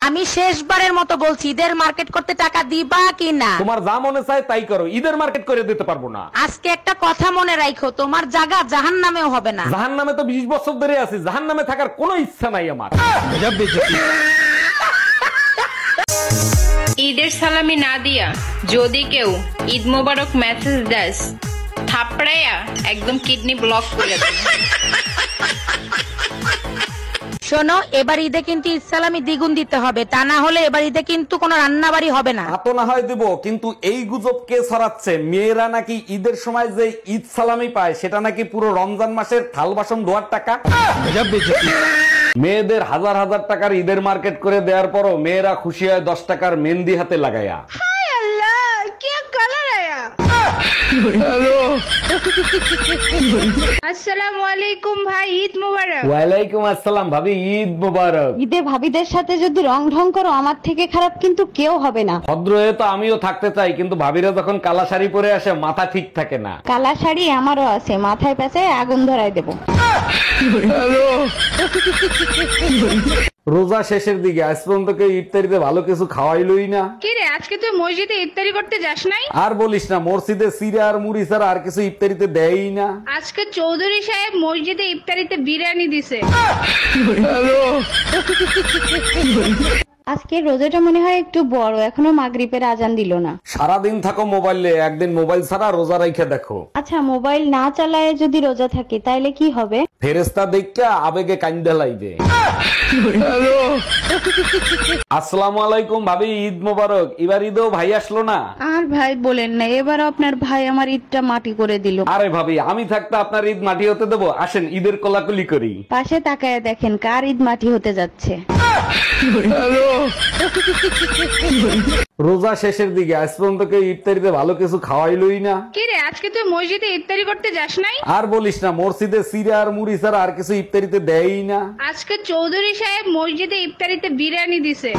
আমি শেষবারের মতো বলছি, ঈদের মার্কেট করতে টাকা দিবা কি না? তোমার যা মনে চায় তাই করো, ঈদের মার্কেট করে দিতে পারবো না। আজকে একটা কথা মনে রাখো, তোমার জায়গা জাহান্নামেও হবে না। জাহান্নামে তো 20 বছর ধরে আছি, জাহান্নামে থাকার কোনো ইচ্ছা নাই আমার। ঈদের সালামি না দিয়া যদি কেউ ঈদ মোবারক মেসেজ দেয়, থাপড়াইয়া একদম কিডনি ব্লক করে দেবে। শোনো, এবার ঈদে কিন্তু ঈদ সালামি দ্বিগুণ দিতে হবে, তা না হলে এবার ঈদে কিন্তু কোনো রান্না বাড়ি হবে না। তা তো না হয় দেবো, কিন্তু এই গুজব কে ছড়াচ্ছে মেয়েরা নাকি ঈদের সময় যে ঈদ সালামি পায় সেটা নাকি পুরো রমজান মাসের থাল বাসন ধোয়ার টাকা। মেয়েদের হাজার হাজার টাকার ঈদের মার্কেট করে দেওয়ার পরও মেয়েরা খুশি হয় 10 টাকার মেহেন্দি হাতে লাগাইয়া। আসসালামু আলাইকুম ভাই, ঈদ মোবারক। ওয়ালাইকুম আসসালাম ভাবি, ঈদ মোবারক। ঈদে ভাবিদের সাথে যদি রং ঢং করো আমার থেকে খারাপ কিন্তু কেউ হবে না। ভদ্র হয়ে তো আমিও থাকতে চাই, কিন্তু ভাবিরা যখন কালা শাড়ি পরে আসে মাথা ঠিক থাকে না। কালা শাড়ি আমারও আছে, মাথায় পেঁচায় আগুন ধরাই দেবো। রোজা শেষের দিকে আজ পর্যন্ত কেউ ইফতারিতে ভালো কিছু খাওয়াইলই না। কি রে, আজকে তুই মসজিদে ইফতারি করতে যাস নাই? আর বলিস না, মসজিদে সিরা আর মুড়ি ছাড়া আর কিছু ইফতারিতে দেয়ই না। আজকে চৌধুরী সাহেব মসজিদে ইফতারিতে বিরিয়ানি দিছে। আজকে রোজাটা মনে হয় একটু বড়, এখনো মাগরিবের আজান দিল না। সারাদিন থাকো মোবাইলে, একদিন মোবাইল ছাড়া রোজা রাইখে দেখো। আচ্ছা, মোবাইল না চালায় যদি রোজা থাকি তাইলে কি হবে? ফেরেশতা দেখা আবেগে কান্দা লাইবে। আসসালামু আলাইকুম ভাবি, ঈদ মোবারক। এবার ঈদেও ভাই আসলো না? আর ভাই বলেন না, এবার আপনার ভাই আমার ঈদটা মাটি করে দিল। আরে ভাবি, আমি থাকতে আপনার ঈদ মাটি হতে দেবো? আসেন ঈদের কোলাকুলি করি। পাশে তাকায় দেখেন কার ঈদ মাটি হতে যাচ্ছে। রোজা শেষের দিকে আজ পর্যন্ত কেউ ইফতারিতে ভালো কিছু খাওয়াইলই না। কি রে, আজকে তুই মসজিদে ইফতারি করতে যাস নাই? আর বলিস না, মসজিদে সিরা আর মুড়ি ছাড়া আর কিছু ইফতারিতে দেয়ই না। আজকে চৌধুরী সাহেব মসজিদে ইফতারিতে বিরিয়ানি দিছে।